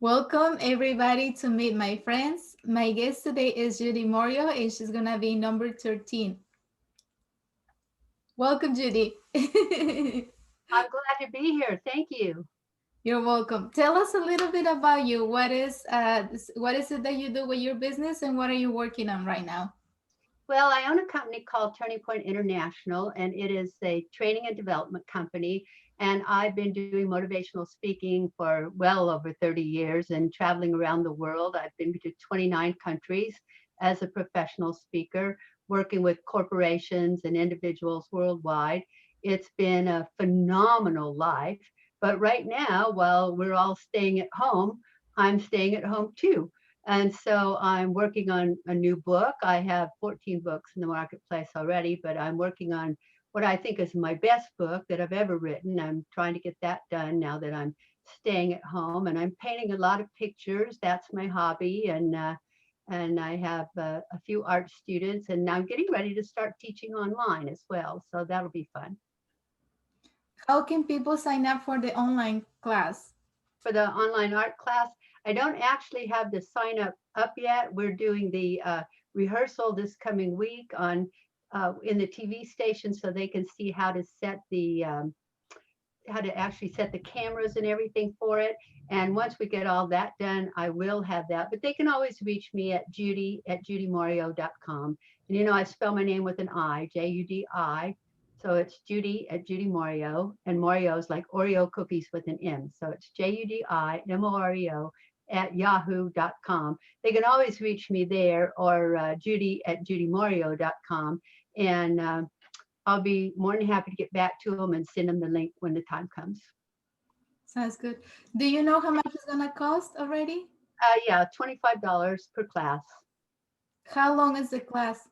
Welcome everybody to Meet My Friends. My guest today is Judi Moreo and she's gonna be number 13. Welcome, Judi. I'm glad to be here. Thank you. You're welcome. Tell us a little bit about you. What is it that you do with your business and what are you working on right now? Well, I own a company called Turning Point International, and it is a training and development company. And I've been doing motivational speaking for well over 30 years and traveling around the world. I've been to 29 countries as a professional speaker, working with corporations and individuals worldwide. It's been a phenomenal life. But right now, while we're all staying at home, I'm staying at home too. And so I'm working on a new book. I have 14 books in the marketplace already, but I'm working on what I think is my best book that I've ever written. I'm trying to get that done now that I'm staying at home, and I'm painting a lot of pictures. That's my hobby, and I have a few art students, and now I'm getting ready to start teaching online as well. So that'll be fun. How can people sign up for the online class? For the online art class. I don't actually have the sign up yet. We're doing the rehearsal this coming week on in the TV station so they can see how to actually set the cameras and everything for it. And once we get all that done, I will have that. But they can always reach me at Judi@JudiMoreo.com. And I spell my name with an I, Judi. So it's Judi@JudiMoreo. And Moreo is like Oreo cookies with an M. So it's JudiMoreo at yahoo.com. They can always reach me there or Judi@JudiMoreo.com. And I'll be more than happy to get back to them and send them the link when the time comes. Sounds good. Do you know how much it's gonna cost already? Yeah, $25 per class. How long is the class?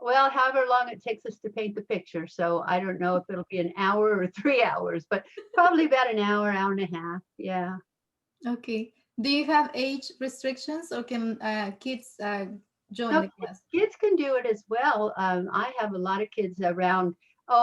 Well, however long it takes us to paint the picture. So I don't know if it'll be an hour or 3 hours, but probably about an hour, hour and a half. Yeah. Okay. Do you have age restrictions or can kids join No, the class? kids can do it as well. I have a lot of kids around,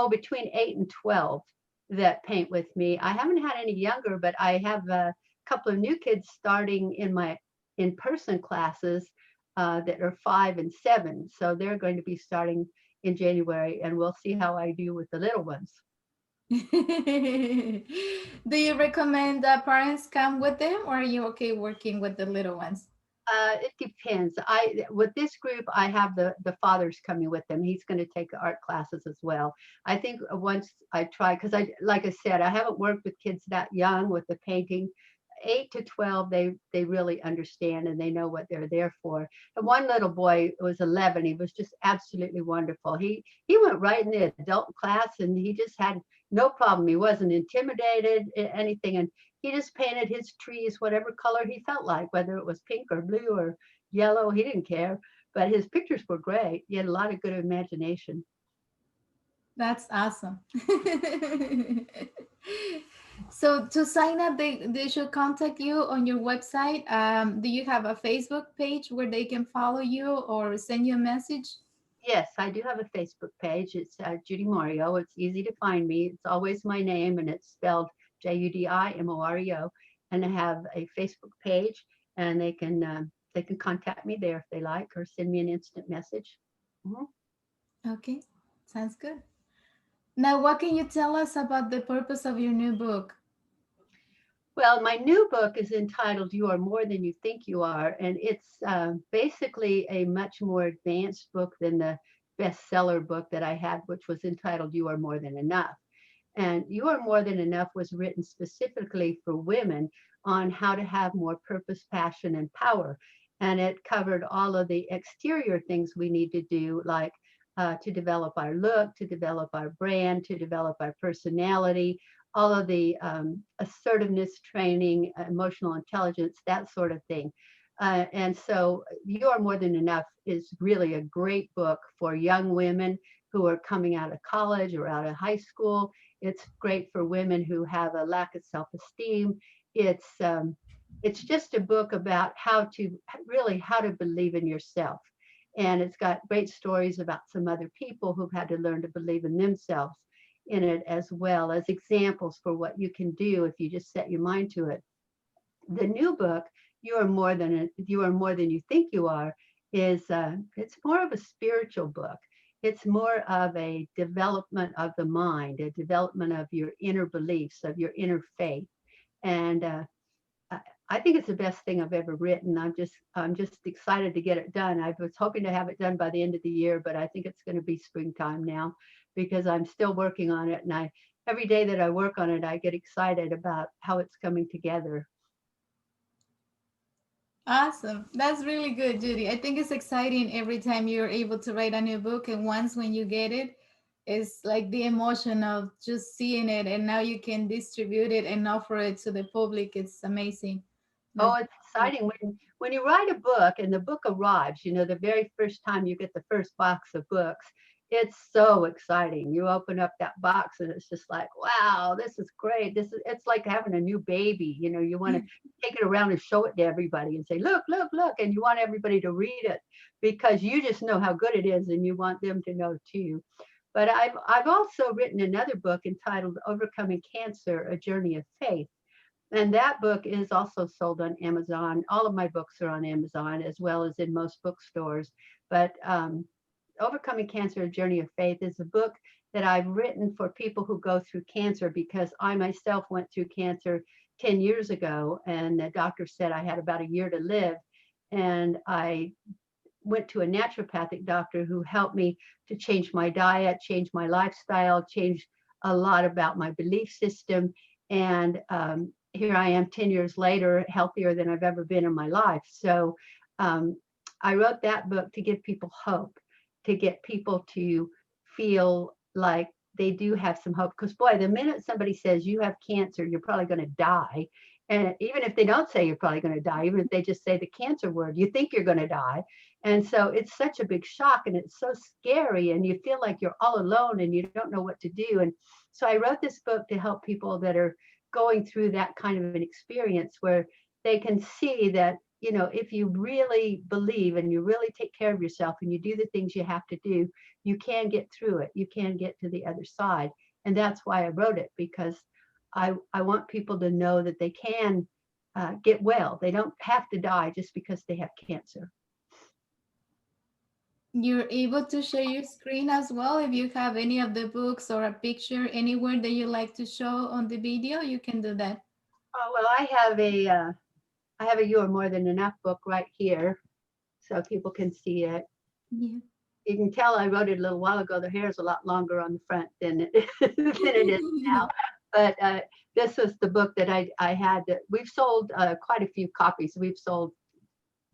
between 8 and 12 that paint with me. I haven't had any younger, but I have a couple of new kids starting in my in-person classes that are 5 and 7. So they're going to be starting in January, and we'll see how I do with the little ones. Do you recommend that parents come with them or are you okay working with the little ones? It depends. I with this group, I have the father's coming with them. He's going to take art classes as well. I think once I try, because I like I said, I haven't worked with kids that young with the painting. 8 to 12, they really understand and they know what they're there for. And one little boy was 11. He was just absolutely wonderful. He went right in the adult class and he just had no problem. He wasn't intimidated anything, and he just painted his trees whatever color he felt like, whether it was pink or blue or yellow. He didn't care, but his pictures were great. He had a lot of good imagination. That's awesome. So to sign up, they should contact you on your website. Do you have a Facebook page where they can follow you or send you a message? Yes, I do have a Facebook page. It's Judy Moreo. It's easy to find me. It's always my name, and it's spelled Judimoreo. And I have a Facebook page, and they can contact me there if they like, or send me an instant message. Mhm. Okay, sounds good. Now, what can you tell us about the purpose of your new book? Well, my new book is entitled "You Are More Than You Think You Are," and it's basically a much more advanced book than the bestseller book that I had, which was entitled "You Are More Than Enough." And You Are More Than Enough was written specifically for women on how to have more purpose, passion, and power. And it covered all of the exterior things we need to do, like to develop our look, to develop our brand, to develop our personality, all of the assertiveness training, emotional intelligence, that sort of thing. And so You Are More Than Enough is really a great book for young women who are coming out of college or out of high school. It's great for women who have a lack of self-esteem. It's just a book about how to believe in yourself. And it's got great stories about some other people who've had to learn to believe in themselves in it, as well as examples for what you can do if you just set your mind to it. The new book, you are more than you think you are, is it's more of a spiritual book. It's more of a development of the mind, a development of your inner beliefs, of your inner faith. And I I think it's the best thing I've ever written. I'm just excited to get it done. I was hoping to have it done by the end of the year, but I think it's going to be springtime now because I'm still working on it. And I every day that I work on it, I get excited about how it's coming together. Awesome. That's really good, Judy. I think it's exciting every time you're able to write a new book. And once when you get it, it's like the emotion of just seeing it and now you can distribute it and offer it to the public. It's amazing. Oh, That's it's exciting when you write a book and the book arrives, the very first time you get the first box of books, it's so exciting. You open up that box and it's just like, wow, this is great. It's like having a new baby. You want to take it around and show it to everybody and say, look, look, look, and you want everybody to read it because you just know how good it is and you want them to know too. But I've also written another book entitled Overcoming Cancer: A Journey of Faith, and that book is also sold on Amazon. All of my books are on Amazon as well as in most bookstores. But Overcoming Cancer: A Journey of Faith is a book that I've written for people who go through cancer because I myself went through cancer 10 years ago, and the doctor said I had about a year to live. And I went to a naturopathic doctor who helped me to change my diet, change my lifestyle, change a lot about my belief system. And here I am 10 years later, healthier than I've ever been in my life. So um, I wrote that book to give people hope, to get people to feel like they do have some hope. Because, boy, the minute somebody says you have cancer, you're probably going to die. And even if they don't say you're probably going to die, even if they just say the cancer word, you think you're going to die. And so it's such a big shock and it's so scary and you feel like you're all alone and you don't know what to do. And so I wrote this book to help people that are going through that kind of an experience where they can see that, if you really believe and you really take care of yourself and you do the things you have to do, you can get through it. You can get to the other side. And that's why I wrote it, because I want people to know that they can get well. They don't have to die just because they have cancer. you're able to share your screen as well. If you have any of the books or a picture anywhere that you like to show on the video, you can do that. Oh, well, I have a You Are More Than Enough book right here so people can see it. Yeah. You can tell I wrote it a little while ago. The hair is a lot longer on the front than it is now. But this was the book that I had. We've sold quite a few copies. We've sold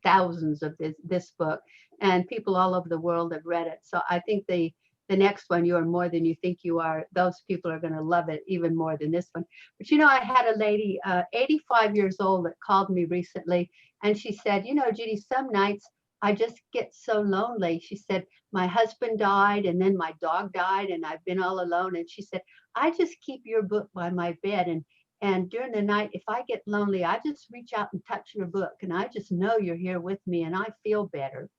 thousands of this book, and people all over the world have read it. So I think the next one, You Are More Than You Think You Are, those people are going to love it even more than this one. But I had a lady, 85 years old, that called me recently, and she said, Judy, some nights I just get so lonely. She said, my husband died, and then my dog died, and I've been all alone. And she said, I just keep your book by my bed, and during the night, if I get lonely, I just reach out and touch your book, and I just know you're here with me, and I feel better.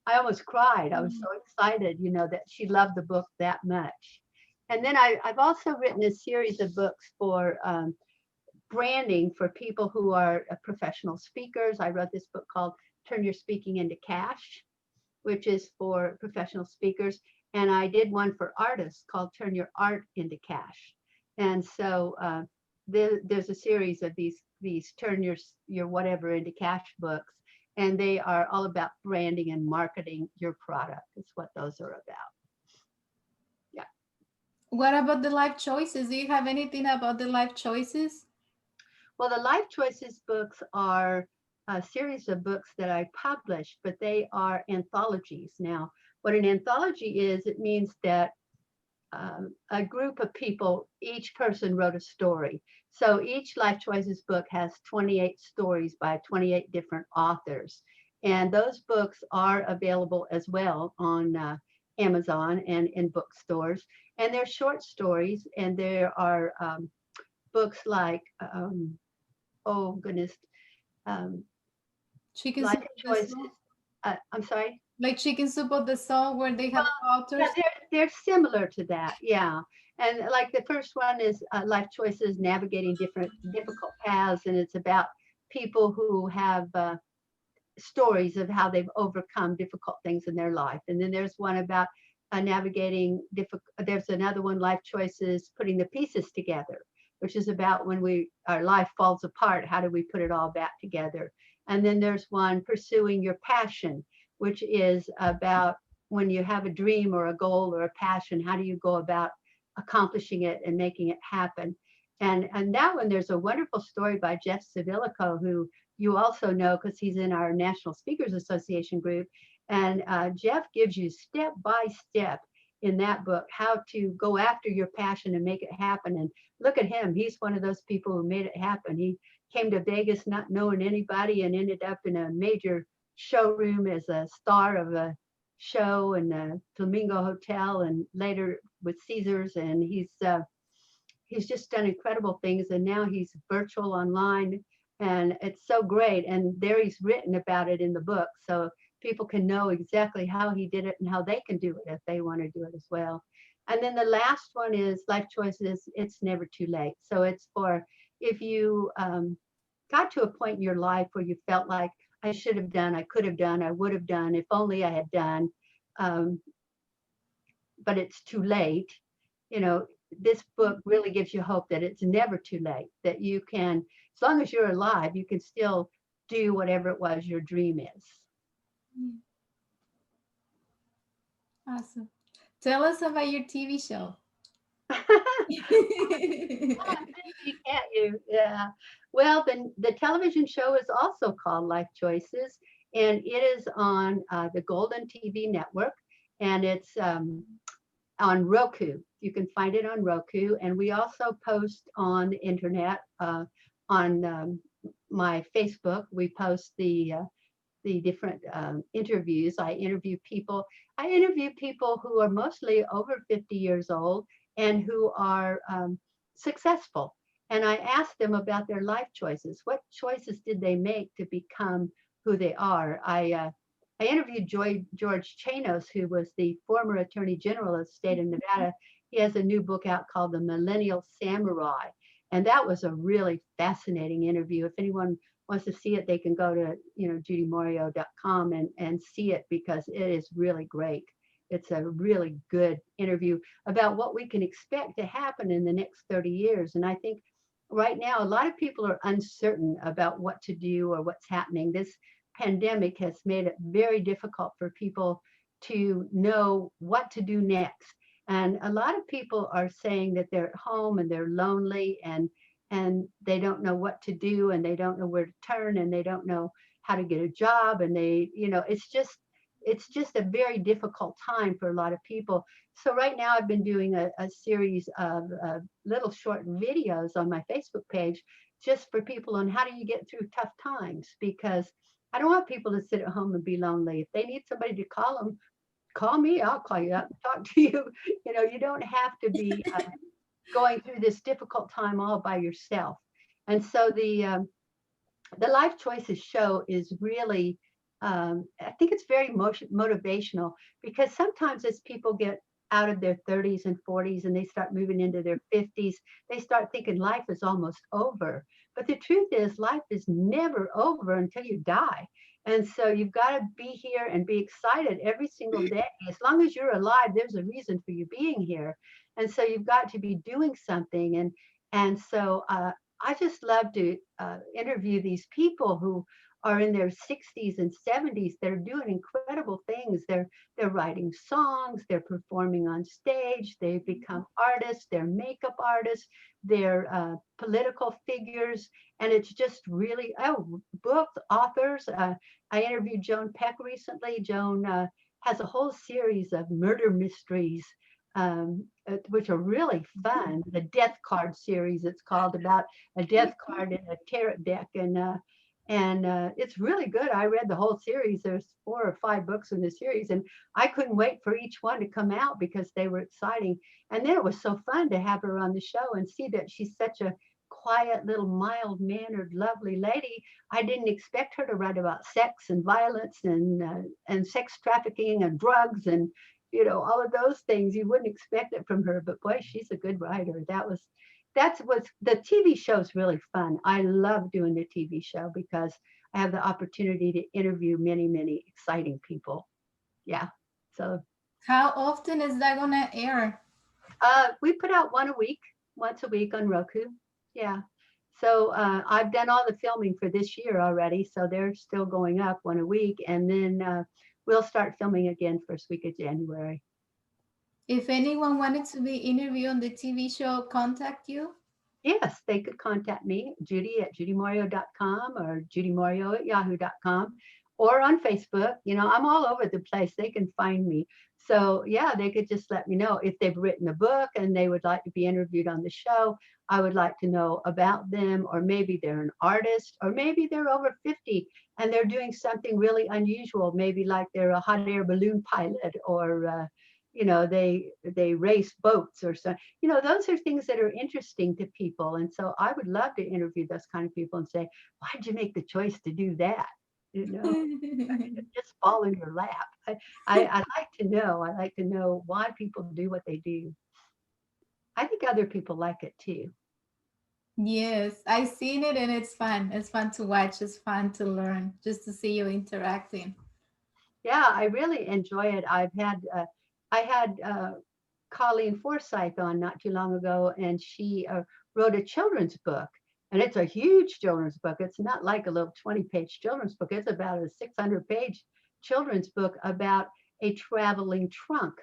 I almost cried. I was so excited, that she loved the book that much. And then I've also written a series of books for branding for people who are professional speakers. I wrote this book called Turn Your Speaking into Cash, which is for professional speakers. And I did one for artists called Turn Your Art into Cash. And so there's a series of these Turn Your whatever into cash books, and they are all about branding and marketing your product. It's what those are about. Yeah. What about the life choices? Do you have anything about the life choices? Well, the Life Choices books are a series of books that I published, but they are anthologies. Now, what an anthology is, it means that a group of people, each person wrote a story. So each Life Choices book has 28 stories by 28 different authors. And those books are available as well on Amazon and in bookstores. And they're short stories, and there are books like, oh goodness, um, Chicken Life soup of the Choices. soul? I'm sorry. Like chicken soup of the soul, where they have Yeah, authors? they're similar to that. Yeah. And like the first one is Life Choices: Navigating Different Difficult Paths, and it's about people who have stories of how they've overcome difficult things in their life. And then there's one about navigating difficult. There's another one, life choices, putting the pieces together, which is about when our life falls apart, how do we put it all back together? And then there's one, pursuing your passion, which is about when you have a dream or a goal or a passion, how do you go about accomplishing it and making it happen? And that one, there's a wonderful story by Jeff Savilico, who you also know because he's in our National Speakers Association group. And Jeff gives you step by step in that book how to go after your passion and make it happen. And look at him. He's one of those people who made it happen. He came to Vegas not knowing anybody and ended up in a major showroom as a star of a show in the Flamingo Hotel and later with Caesars. And he's just done incredible things. And now he's virtual online. And it's so great. And there he's written about it in the book. So people can know exactly how he did it and how they can do it if they want to do it as well. And then the last one is life choices. It's never too late. So it's for if you got to a point in your life where you felt like I should have done, I could have done, I would have done, if only I had done, um, but it's too late. You know, this book really gives you hope that it's never too late, that you can, as long as you're alive, you can still do whatever it was your dream is. Yeah. Awesome. Tell us about your TV show. Can't you? Yeah. Well, the television show is also called Life Choices, and it is on the Golden TV network, and it's on Roku. You can find it on Roku, and we also post on the internet on my Facebook. We post the different interviews. I interview people. I interview people who are mostly over 50 years old and who are successful. And I ask them about their life choices. What choices did they make to become who they are? I interviewed George Chanos, who was the former Attorney General of the state of Nevada. He has a new book out called The Millennial Samurai. And that was a really fascinating interview. If anyone wants to see it, they can go to judimoreo.com and see it because it is really great. It's a really good interview about what we can expect to happen in the next 30 years. And I think right now, a lot of people are uncertain about what to do or what's happening. This pandemic has made it very difficult for people to know what to do next. And a lot of people are saying that they're at home and they're lonely and they don't know what to do and they don't know where to turn and they don't know how to get a job and it's just a very difficult time for a lot of people. So right now I've been doing a series of little short videos on my Facebook page just for people on how do you get through tough times, because I don't want people to sit at home and be lonely. If they need somebody to call them, call me, I'll call you up and talk to you. You don't have to be going through this difficult time all by yourself. And so the Life Choices show is really, I think it's very motivational, because sometimes as people get out of their 30s and 40s and they start moving into their 50s, they start thinking life is almost over. But the truth is, life is never over until you die. And so you've got to be here and be excited every single day. As long as you're alive, there's a reason for you being here. And so you've got to be doing something. And so I just love to interview these people who are in their 60s and 70s. They're doing incredible things. They're writing songs, they're performing on stage, they've become artists, they're makeup artists, they're political figures, and it's just really, books, authors. I interviewed Joan Peck recently. Joan has a whole series of murder mysteries, which are really fun. The Death Card series, it's called, about a death card in a tarot deck, and it's really good. I read the whole series. There's 4 or 5 books in the series, and I couldn't wait for each one to come out because they were exciting. And then it was so fun to have her on the show and see that she's such a quiet, little, mild-mannered, lovely lady. I didn't expect her to write about sex and violence and sex trafficking and drugs and all of those things. You wouldn't expect it from her, but boy, she's a good writer. that's what's the TV show's really fun. I love doing the TV show because I have the opportunity to interview many, many exciting people. Yeah. So How often is that gonna air? we put out one a week, once a week on Roku. Yeah. So I've done all the filming for this year already. So they're still going up one a week. And then we'll start filming again first week of January. If anyone wanted to be interviewed on the TV show, contact you. Yes, they could contact me, Judi at judimoreo.com or judimoreo at yahoo.com or on Facebook. You know, I'm all over the place. They can find me. So, yeah, they could just let me know if they've written a book and they would like to be interviewed on the show. I would like to know about them, or maybe they're an artist, or maybe they're over 50 and they're doing something really unusual, maybe like they're a hot air balloon pilot, or, they race boats or so. Those are things that are interesting to people. And so I would love to interview those kind of people and say, why did you make the choice to do that? You know, it just fall in your lap. I like to know. I like to know why people do what they do. I think other people like it too. Yes, I've seen it and it's fun. It's fun to watch. It's fun to learn just to see you interacting. Yeah, I really enjoy it. I had Colleen Forsyth on not too long ago, and she wrote a children's book. And it's a huge children's book. It's not like a little 20-page children's book. It's about a 600-page children's book about a traveling trunk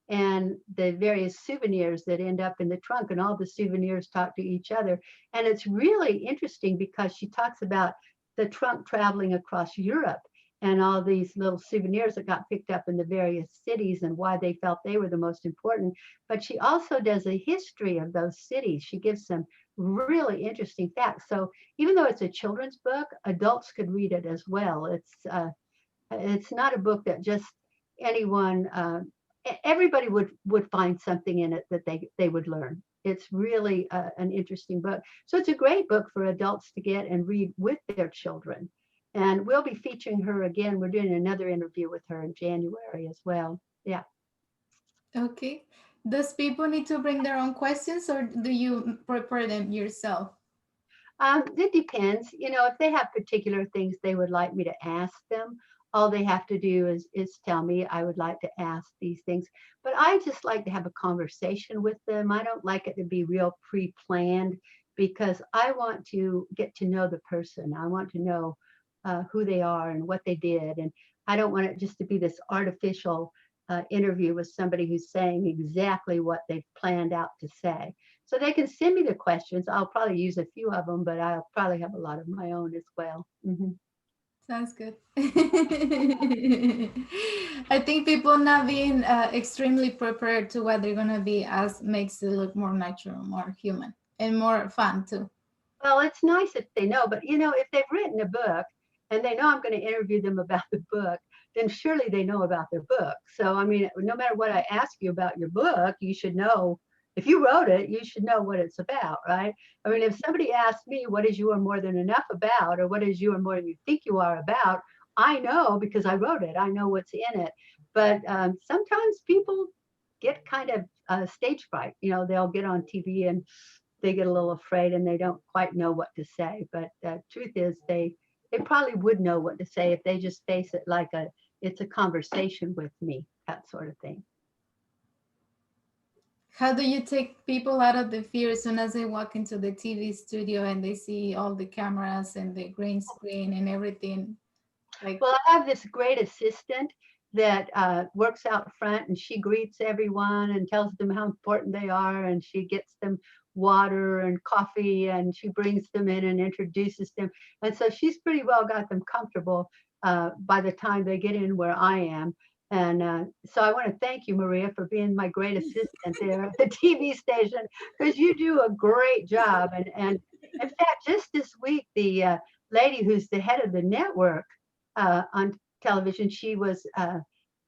and the various souvenirs that end up in the trunk. And all the souvenirs talk to each other. And it's really interesting because she talks about the trunk traveling across Europe and all these little souvenirs that got picked up in the various cities and why they felt they were the most important. But she also does a history of those cities. She gives some really interesting facts. So even though it's a children's book, adults could read it as well. It's not a book that just anyone, everybody would find something in it that they would learn. It's really an interesting book. So it's a great book for adults to get and read with their children. And we'll be featuring her again. We're doing another interview with her in January as well. Yeah. Okay. Does people need to bring their own questions or do you prepare them yourself? It depends. If they have particular things they would like me to ask them, all they have to do is tell me I would like to ask these things. But I just like to have a conversation with them. I don't like it to be real pre-planned because I want to get to know the person. I want to know who they are and what they did, and I don't want it just to be this artificial interview with somebody who's saying exactly what they've planned out to say. So they can send me the questions. I'll probably use a few of them, but I'll probably have a lot of my own as well. Sounds good. I think people not being extremely prepared to what they're gonna be as makes it look more natural, more human, and more fun too. Well, it's nice if they know, but if they've written a book and they know I'm going to interview them about the book, then surely they know about their book. So, I mean, no matter what I ask you about your book, you should know. If you wrote it, you should know what it's about, right? I mean, if somebody asks me, what is You Are More Than Enough about, or what is You Are More Than You Think You Are about, I know because I wrote it. I know what's in it. But sometimes people get kind of stage fright. They'll get on TV and they get a little afraid and they don't quite know what to say. But the truth is, they probably would know what to say if they just face it like it's a conversation with me, that sort of thing. How do you take people out of the fear as soon as they walk into the TV studio and they see all the cameras and the green screen and everything? Like, Well, I have this great assistant that works out front, and she greets everyone and tells them how important they are, and she gets them water and coffee, and she brings them in and introduces them. And so she's pretty well got them comfortable by the time they get in where I am. And so I want to thank you, Maria, for being my great assistant there at the TV station, because you do a great job. And in fact, just this week, the lady who's the head of the network on television. She was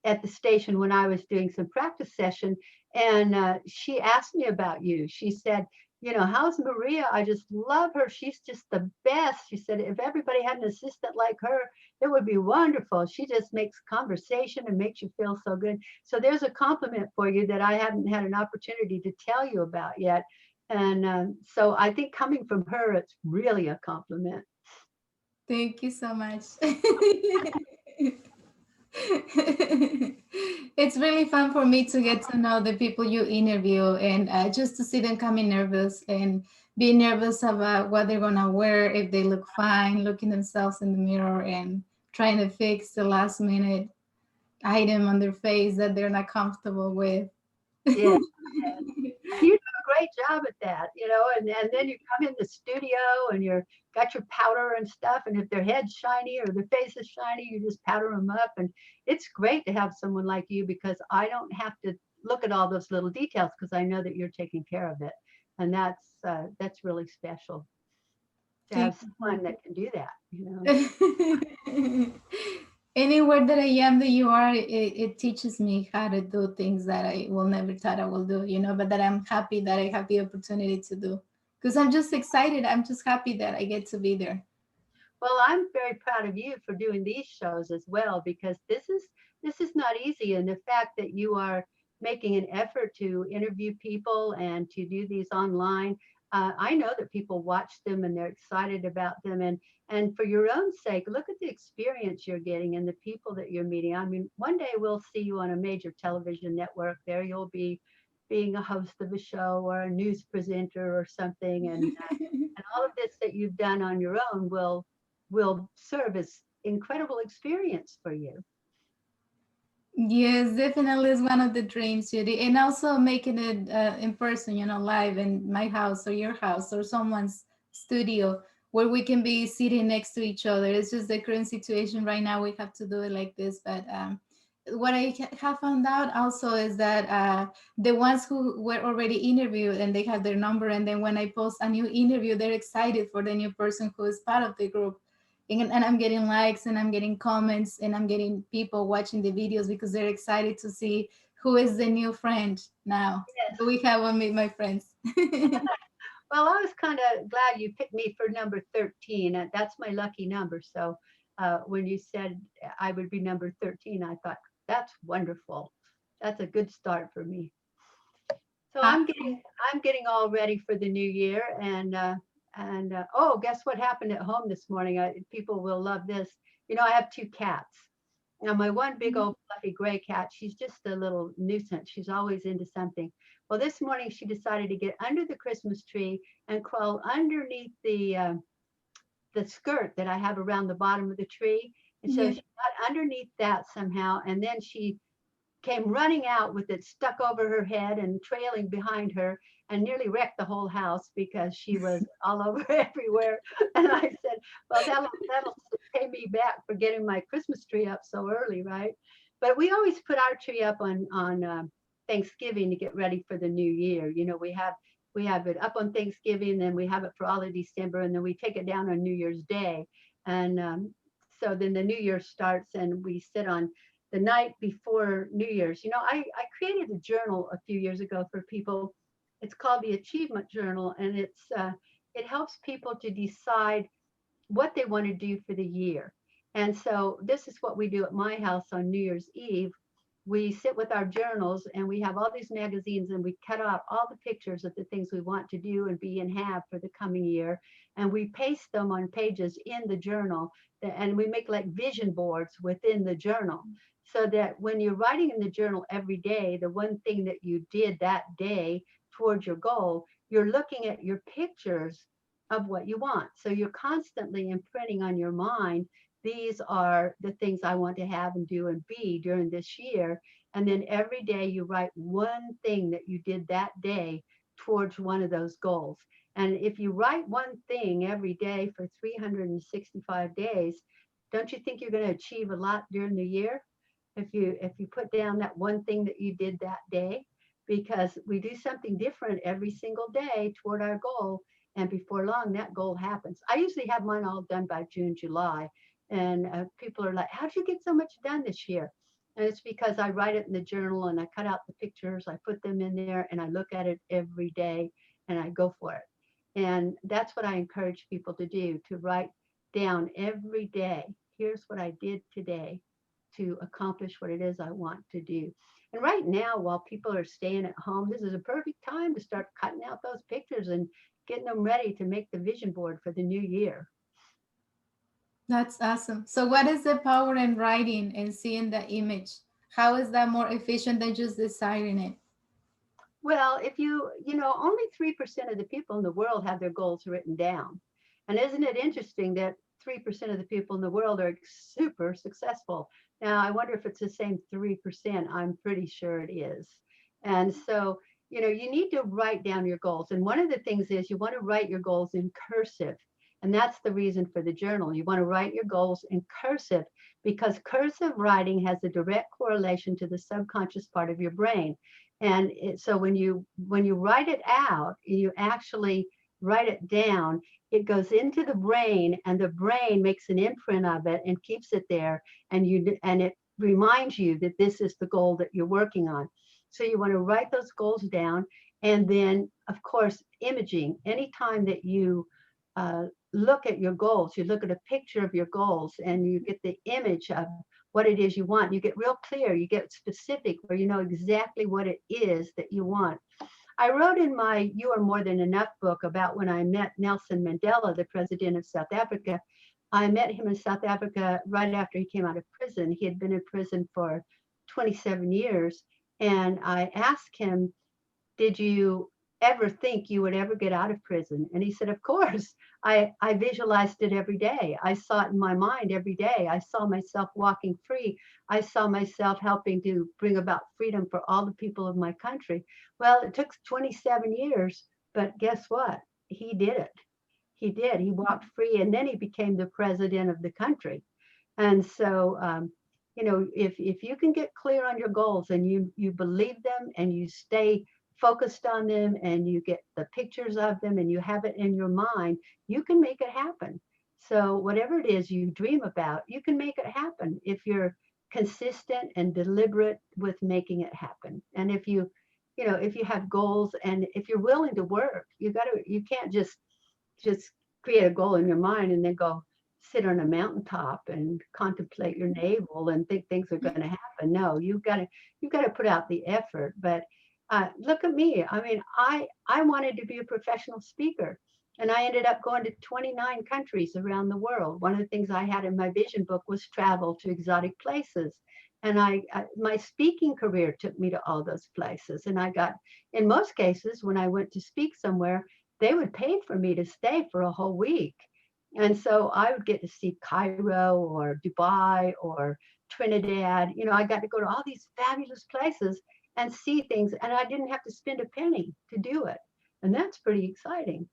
at the station when I was doing some practice session, and she asked me about you. She said, how's Maria? I just love her. She's just the best. She said, if everybody had an assistant like her, it would be wonderful. She just makes conversation and makes you feel so good. So there's a compliment for you that I haven't had an opportunity to tell you about yet. And so I think coming from her, it's really a compliment. Thank you so much. It's really fun for me to get to know the people you interview and just to see them coming nervous and be nervous about what they're gonna wear, if they look fine, looking themselves in the mirror and trying to fix the last minute item on their face that they're not comfortable with. Yeah. And you do a great job at that, and then you come in the studio and you're got your powder and stuff, and if their head's shiny or their face is shiny, you just powder them up. And it's great to have someone like you because I don't have to look at all those little details because I know that you're taking care of it. And that's really special to Thank have you. someone that can do that. Anywhere that I am that you are, it teaches me how to do things that I will never thought I will do, but that I'm happy that I have the opportunity to do. Because I'm just excited. I'm just happy that I get to be there. Well, I'm very proud of you for doing these shows as well because this is not easy, and the fact that you are making an effort to interview people and to do these online, I know that people watch them and they're excited about them, and for your own sake, look at the experience you're getting and the people that you're meeting. I mean, one day we'll see you on a major television network. There you'll be being a host of a show or a news presenter or something, and all of this that you've done on your own will serve as incredible experience for you. Yes, definitely is one of the dreams, Judy. And also making it in person, live in my house or your house or someone's studio where we can be sitting next to each other. It's just the current situation right now. We have to do it like this. But what I have found out also is that the ones who were already interviewed and they have their number, and then when I post a new interview, they're excited for the new person who is part of the group, and I'm getting likes and I'm getting comments and I'm getting people watching the videos because they're excited to see who is the new friend now. Yes. So we have one Meet My Friends. Well, I was kind of glad you picked me for number 13. That's my lucky number. So when you said I would be number 13, I thought that's wonderful. That's a good start for me. So I'm getting all ready for the new year, and oh, guess what happened at home this morning? People will love this. I have two cats. Now, my one big old fluffy gray cat, she's just a little nuisance. She's always into something. Well, this morning she decided to get under the Christmas tree and crawl underneath the skirt that I have around the bottom of the tree. And so Yeah. she got underneath that somehow, and then she came running out with it stuck over her head and trailing behind her and nearly wrecked the whole house because she was all over everywhere. And I said, well, that'll pay me back for getting my Christmas tree up so early, right? But we always put our tree up on Thanksgiving to get ready for the new year. We have it up on Thanksgiving, then we have it for all of December, and then we take it down on New Year's Day. And so then the New Year starts, and we sit on the night before New Year's. I created a journal a few years ago for people. It's called the Achievement Journal, and it helps people to decide what they want to do for the year. And so this is what we do at my house on New Year's Eve. We sit with our journals and we have all these magazines and we cut out all the pictures of the things we want to do and be and have for the coming year. And we paste them on pages in the journal, and we make like vision boards within the journal so that when you're writing in the journal every day, the one thing that you did that day towards your goal, you're looking at your pictures of what you want. So you're constantly imprinting on your mind, these are the things I want to have and do and be during this year. And then every day you write one thing that you did that day towards one of those goals. And if you write one thing every day for 365 days, don't you think you're going to achieve a lot during the year? If you put down that one thing that you did that day, because we do something different every single day toward our goal, and before long that goal happens. I usually have mine all done by June, July, and people are like, how'd you get so much done this year? And it's because I write it in the journal and I cut out the pictures, I put them in there, and I look at it every day and I go for it. And that's what I encourage people to do, to write down every day, here's what I did today to accomplish what it is I want to do. And right now, while people are staying at home, this is a perfect time to start cutting out those pictures and getting them ready to make the vision board for the new year. That's awesome. So, what is the power in writing and seeing the image? How is that more efficient than just desiring it? Well, if only 3% of the people in the world have their goals written down. And isn't it interesting that 3% of the people in the world are super successful? Now, I wonder if it's the same 3%. I'm pretty sure it is. And so, you need to write down your goals. And one of the things is you want to write your goals in cursive. And that's the reason for the journal. You want to write your goals in cursive because cursive writing has a direct correlation to the subconscious part of your brain. And so when you write it out, you actually write it down, it goes into the brain and the brain makes an imprint of it and keeps it there, and it reminds you that this is the goal that you're working on. So you want to write those goals down, and then of course imaging. Anytime that you uh, look at your goals, you look at a picture of your goals and you get the image of what it is you want. You get real clear, you get specific, where you know exactly what it is that you want. I wrote in my You Are More Than Enough book about when I met Nelson Mandela, the president of South Africa. I met him in South Africa right after he came out of prison. He had been in prison for 27 years. And I asked him, did you ever think you would ever get out of prison? And he said, of course. I visualized it every day. I saw it in my mind every day. I saw myself walking free. I saw myself helping to bring about freedom for all the people of my country. Well, it took 27 years, but guess what? He did it. He did. He walked free, and then he became the president of the country. And so, if you can get clear on your goals and you believe them and you stay focused on them and you get the pictures of them and you have it in your mind, you can make it happen. So whatever it is you dream about, you can make it happen if you're consistent and deliberate with making it happen. And if you have goals and if you're willing to work, you can't just create a goal in your mind and then go sit on a mountaintop and contemplate your navel and think things are going to happen. No, you've got to put out the effort. But look at me. I mean, I wanted to be a professional speaker, and I ended up going to 29 countries around the world. One of the things I had in my vision book was travel to exotic places. And my speaking career took me to all those places. And I got, in most cases, when I went to speak somewhere, they would pay for me to stay for a whole week. And so I would get to see Cairo or Dubai or Trinidad. I got to go to all these fabulous places and see things, and I didn't have to spend a penny to do it. And that's pretty exciting.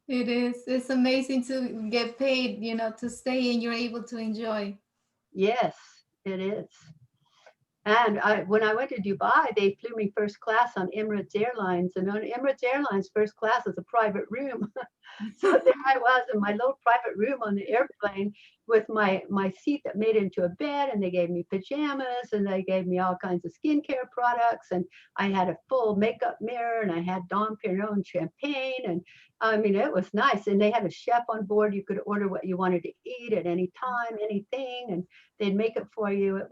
It is. It's amazing to get paid, to stay and you're able to enjoy. Yes, it is. And when I went to Dubai, they flew me first class on Emirates Airlines. And on Emirates Airlines, first class is a private room. So there I was in my little private room on the airplane with my seat that made into a bed, and they gave me pajamas, and they gave me all kinds of skincare products, and I had a full makeup mirror, and I had Dom Perignon champagne, and I mean it was nice. And they had a chef on board. You could order what you wanted to eat at any time, anything, and they'd make it for you. It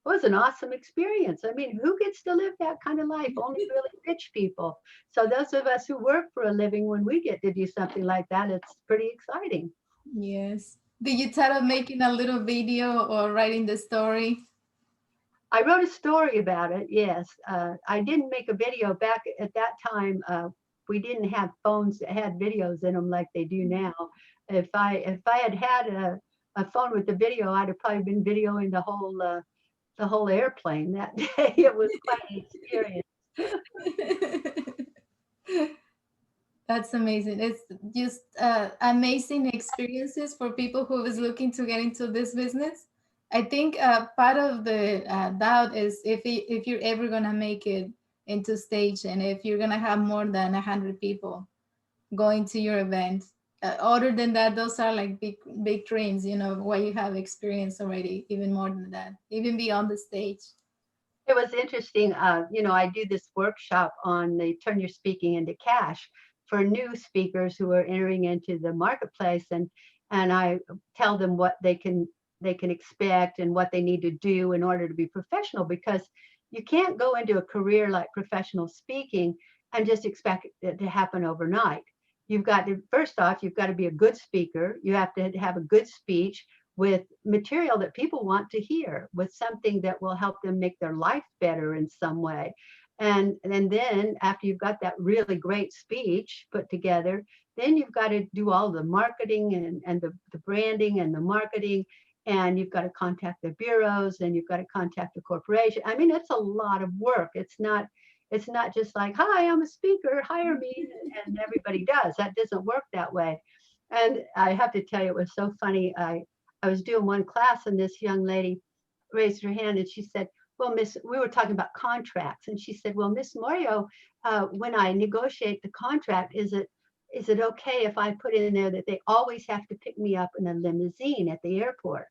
was an awesome experience. I mean, who gets to live that kind of life? Only really rich people. So those of us who work for a living, when we get to do something like that, it's pretty exciting. Yes. Did you thought of making a little video or writing the story? I wrote a story about it. Yes, I didn't make a video back at that time. We didn't have phones that had videos in them like they do now. If I had had a phone with the video, I'd have probably been videoing the whole airplane that day. It was quite an experience. That's amazing. It's just amazing experiences for people who is looking to get into this business. I think part of the doubt is if you're ever gonna make it into stage and if you're gonna have more than 100 people going to your event. Other than that, those are like big dreams. Where you have experience already, even more than that, even beyond the stage. It was interesting. I do this workshop on the turn your speaking into cash for new speakers who are entering into the marketplace, and I tell them what they can they can expect and what they need to do in order to be professional, because you can't go into a career like professional speaking and just expect it to happen overnight. You've got to, first off, you've got to be a good speaker. You have to have a good speech with material that people want to hear, with something that will help them make their life better in some way. And then after you've got that really great speech put together, then you've got to do all the marketing and the branding and the marketing, and you've got to contact the bureaus, and you've got to contact the corporation. I mean, it's a lot of work. It's not just like, hi, I'm a speaker, hire me, and everybody does. That doesn't work that way. And I have to tell you, it was so funny. I was doing one class, and this young lady raised her hand and she said, well, Miss, we were talking about contracts. And she said, well, Miss Moreo, when I negotiate the contract, is it okay if I put in there that they always have to pick me up in a limousine at the airport?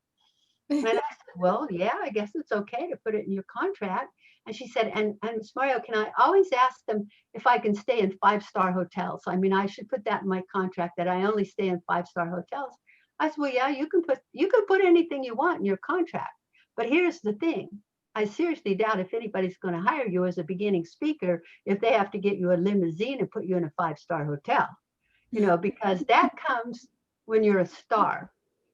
And I said, well, yeah, I guess it's okay to put it in your contract. And she said, and Ms. Mario, can I always ask them if I can stay in five-star hotels? I mean, I should put that in my contract that I only stay in five-star hotels. I said, well, yeah, you can put anything you want in your contract. But here's the thing. I seriously doubt if anybody's going to hire you as a beginning speaker if they have to get you a limousine and put you in a five-star hotel, because that comes when you're a star.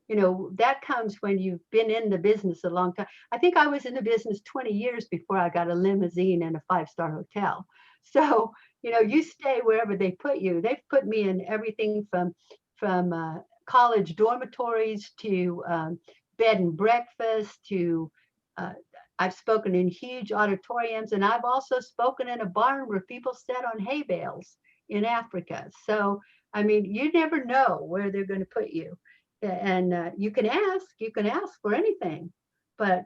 That comes when you've been in the business a long time. I think I was in the business 20 years before I got a limousine and a five-star hotel. So, you stay wherever they put you. They've put me in everything from college dormitories to bed and breakfast to uh, I've spoken in huge auditoriums, and I've also spoken in a barn where people sat on hay bales in Africa. So, I mean, you never know where they're going to put you. And you can ask for anything, but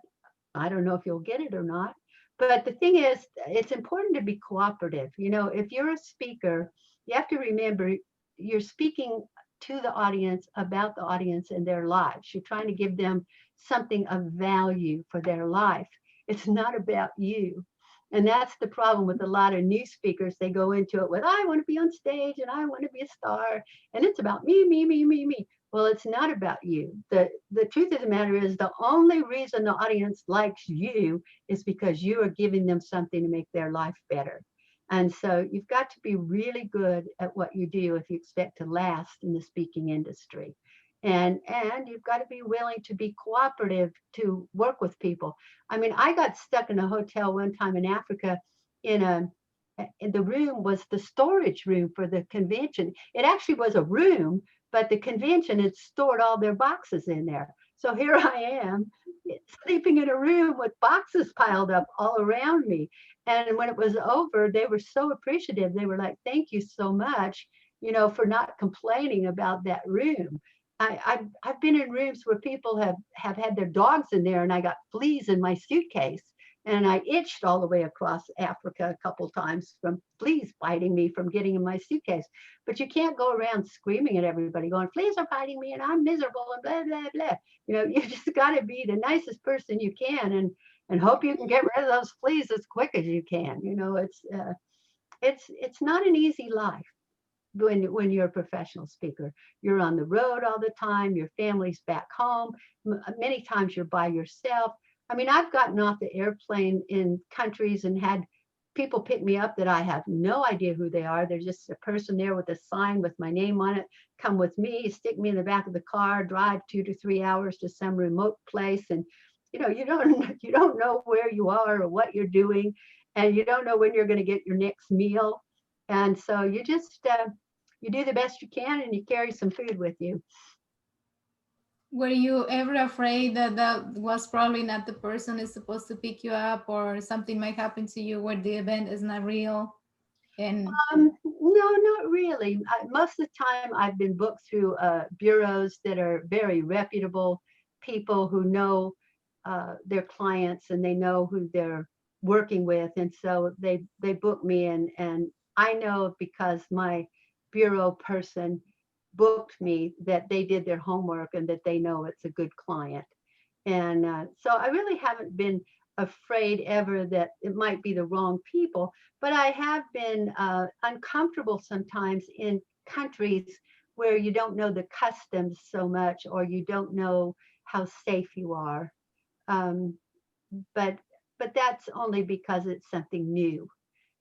I don't know if you'll get it or not. But the thing is, it's important to be cooperative. If you're a speaker, you have to remember you're speaking to the audience about the audience and their lives. You're trying to give them something of value for their life. It's not about you. And that's the problem with a lot of new speakers. They go into it with, I want to be on stage and I want to be a star. And it's about me, me, me, me, me. Well, it's not about you. The truth of the matter is the only reason the audience likes you is because you are giving them something to make their life better. And so you've got to be really good at what you do if you expect to last in the speaking industry. And you've got to be willing to be cooperative to work with people. I mean, I got stuck in a hotel one time in Africa in a in the room was the storage room for the convention. It actually was a room, but the convention had stored all their boxes in there. So here I am sleeping in a room with boxes piled up all around me. And when it was over, they were so appreciative. They were like, thank you so much, for not complaining about that room. I've been in rooms where people have had their dogs in there and I got fleas in my suitcase. And I itched all the way across Africa a couple times from fleas biting me from getting in my suitcase. But you can't go around screaming at everybody, going, fleas are biting me and I'm miserable and blah, blah, blah. You just got to be the nicest person you can and hope you can get rid of those fleas as quick as you can. It's not an easy life when you're a professional speaker. You're on the road all the time. Your family's back home. Many times you're by yourself. I mean, I've gotten off the airplane in countries and had people pick me up that I have no idea who they are. They're just a person there with a sign with my name on it. Come with me, stick me in the back of the car, drive 2 to 3 hours to some remote place. And, you don't know where you are or what you're doing. And you don't know when you're going to get your next meal. And so you just, you do the best you can and you carry some food with you. Were you ever afraid that that was probably not the person is supposed to pick you up, or something might happen to you where the event is not real? And No, not really. Most of the time, I've been booked through bureaus that are very reputable, people who know their clients and they know who they're working with, and so they book me, and I know because my bureau person booked me that they did their homework and that they know it's a good client. And so I really haven't been afraid ever that it might be the wrong people, but I have been uncomfortable sometimes in countries where you don't know the customs so much, or you don't know how safe you are. Um, but that's only because it's something new.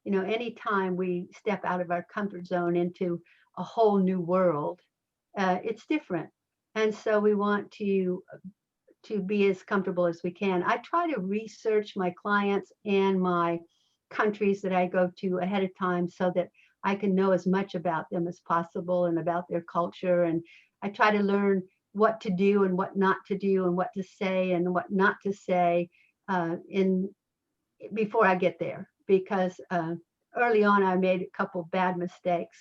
You know, anytime we step out of our comfort zone into a whole new world, it's different. And so we want to be as comfortable as we can. I try to research my clients and my countries that I go to ahead of time so that I can know as much about them as possible and about their culture. And I try to learn what to do and what not to do and what to say and what not to say in before I get there, because early on I made a couple bad mistakes.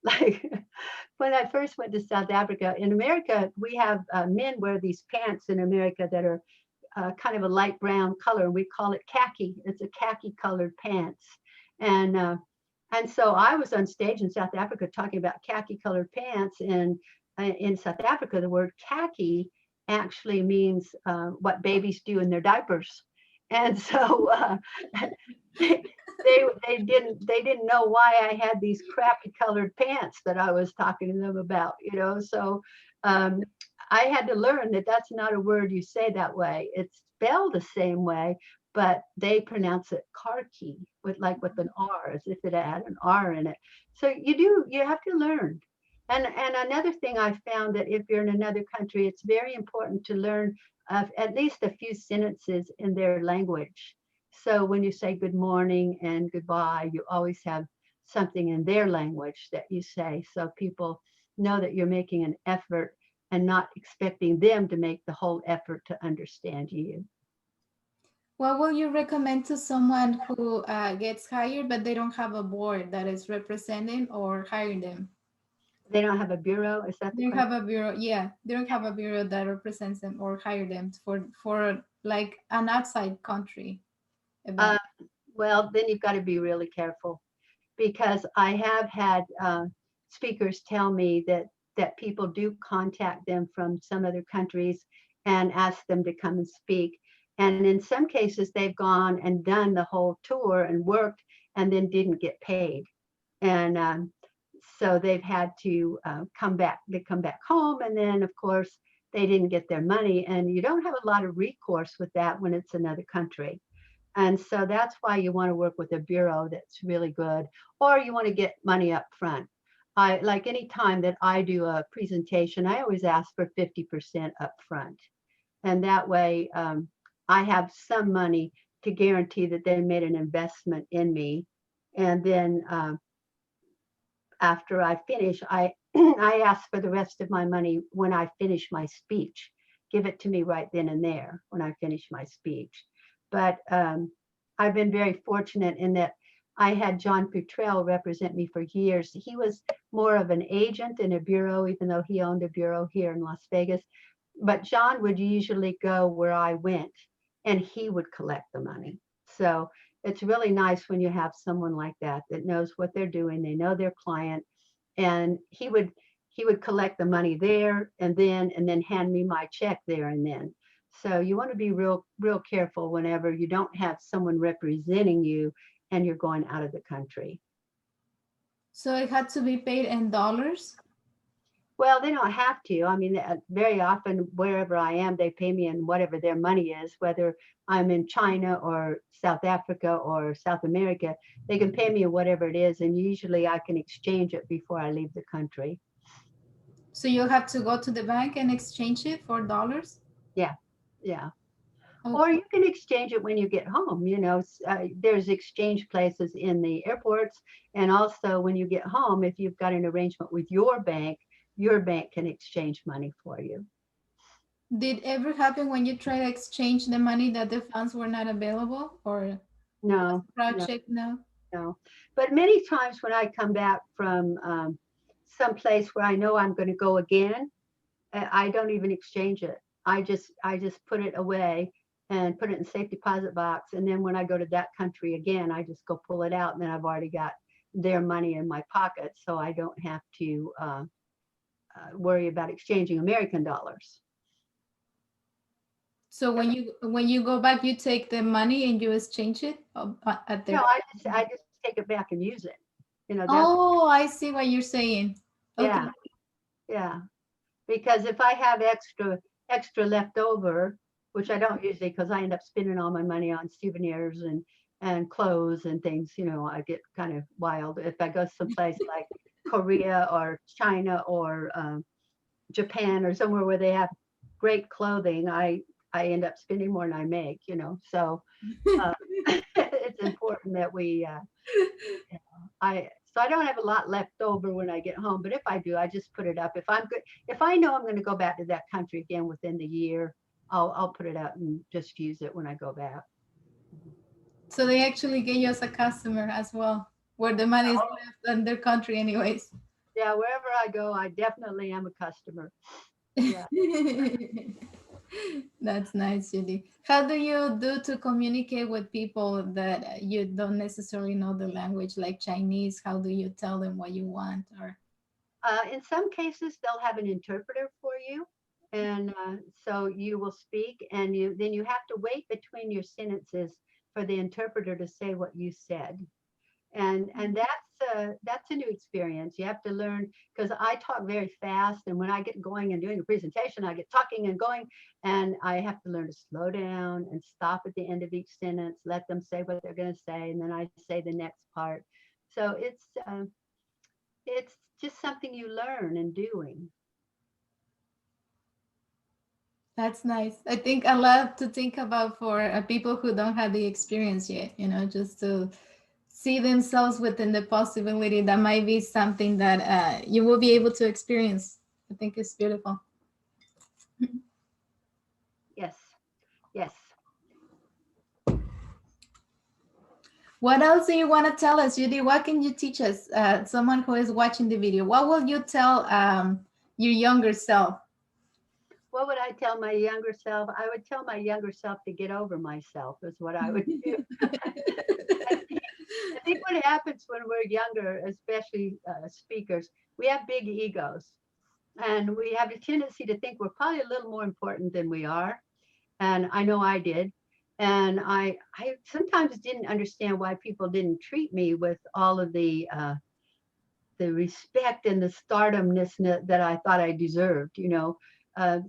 Like when I first went to South Africa, in America, we have men wear these pants in America that are kind of a light brown color. We call it khaki. It's a khaki colored pants. And uh, and so I was on stage in South Africa talking about khaki colored pants. And in South Africa, the word khaki actually means what babies do in their diapers. And so they, they didn't know why I had these crappy colored pants that I was talking to them about, you know. So um, I had to learn that that's not a word you say that way. It's spelled the same way, but they pronounce it "karki" with an R, as if it had an R in it. So you have to learn. And another thing I found, that if you're in another country, it's very important to learn at least a few sentences in their language. So when you say good morning and goodbye, you always have something in their language that you say, so people know that you're making an effort and not expecting them to make the whole effort to understand you. What will you recommend to someone who gets hired but they don't have a board that is representing or hiring them? They don't have a bureau, is that the They don't question? have a bureau. Yeah, they don't have a bureau that represents them or hire them for like an outside country Uh, event. well, then you've got to be really careful, because I have had speakers tell me that people do contact them from some other countries and ask them to come and speak. And in some cases, they've gone and done the whole tour and worked and then didn't get paid. And so they've had to come back. They come back home, and then of course they didn't get their money. And you don't have a lot of recourse with that when it's another country. And so that's why you want to work with a bureau that's really good, or you want to get money up front. I like any time that I do a presentation, I always ask for 50% up front. And that way I have some money to guarantee that they made an investment in me. And then after I finish, I I ask for the rest of my money when I finish my speech. Give it to me right then and there when I finish my speech. But I've been very fortunate in that I had John Futrell represent me for years. He was more of an agent in a bureau, even though he owned a bureau here in Las Vegas. But John would usually go where I went, and he would collect the money. So it's really nice when you have someone like that that knows what they're doing. They know their client, and he would collect the money there and then hand me my check there and then. So you want to be real careful whenever you don't have someone representing you and you're going out of the country. So it had to be paid in dollars. Well, they don't have to. I mean, very often wherever I am, they pay me in whatever their money is, whether I'm in China or South Africa or South America, they can pay me whatever it is. And usually I can exchange it before I leave the country. So you have to go to the bank and exchange it for dollars. Yeah. Yeah. Or Okay. you can exchange it when you get home. You know, there's exchange places in the airports. And also when you get home, if you've got an arrangement with your bank can exchange money for you. Did ever happen when you try to exchange the money that the funds were not available or was No, the no, project no? no. But many times when I come back from some place where I know I'm going to go again, I don't even exchange it. I just put it away and put it in safe deposit box. And then when I go to that country again, I just go pull it out, and then I've already got their money in my pocket, so I don't have to worry about exchanging American dollars. So when you go back, you take the money and you exchange it at No, the. I just take it back and use it. You know, that's Oh, I see what you're saying. yeah, Okay. yeah. Because if I have extra left over, which I don't usually because I end up spending all my money on souvenirs and clothes and things. I get kind of wild if I go someplace like Korea or China or Japan or somewhere where they have great clothing. I end up spending more than I make. So uh, it's important that I don't have a lot left over when I get home, but if I do, I just put it up. If I'm good, if I know I'm going to go back to that country again within the year, I'll put it up and just use it when I go back. So they actually get you as a customer as well, where the money is Oh, left in their country, anyways. yeah, wherever I go, I definitely am a customer. Yeah. That's nice, Judy. How do you do to communicate with people that you don't necessarily know the language, like Chinese? How do you tell them what you want? Or In some cases, they'll have an interpreter for you, and so you will speak, and you have to wait between your sentences for the interpreter to say what you said. And that's a new experience. You have to learn because I talk very fast, and when I get going and doing a presentation, I get talking and going, and I have to learn to slow down and stop at the end of each sentence, let them say what they're going to say, and then I say the next part. So it's just something you learn in doing. that's nice. I think a lot to think about for people who don't have the experience yet, just to see themselves within the possibility that might be something that you will be able to experience. I think it's beautiful. Yes, yes. What else do you want to tell us, Judy? What can you teach us? Someone who is watching the video, what will you tell your younger self? What would I tell my younger self? I would tell my younger self to get over myself, is what I would do. I think, I think what happens when we're younger, especially speakers, we have big egos and we have a tendency to think we're probably a little more important than we are. And I know I did. And I sometimes didn't understand why people didn't treat me with all of the respect and the stardomness that I thought I deserved,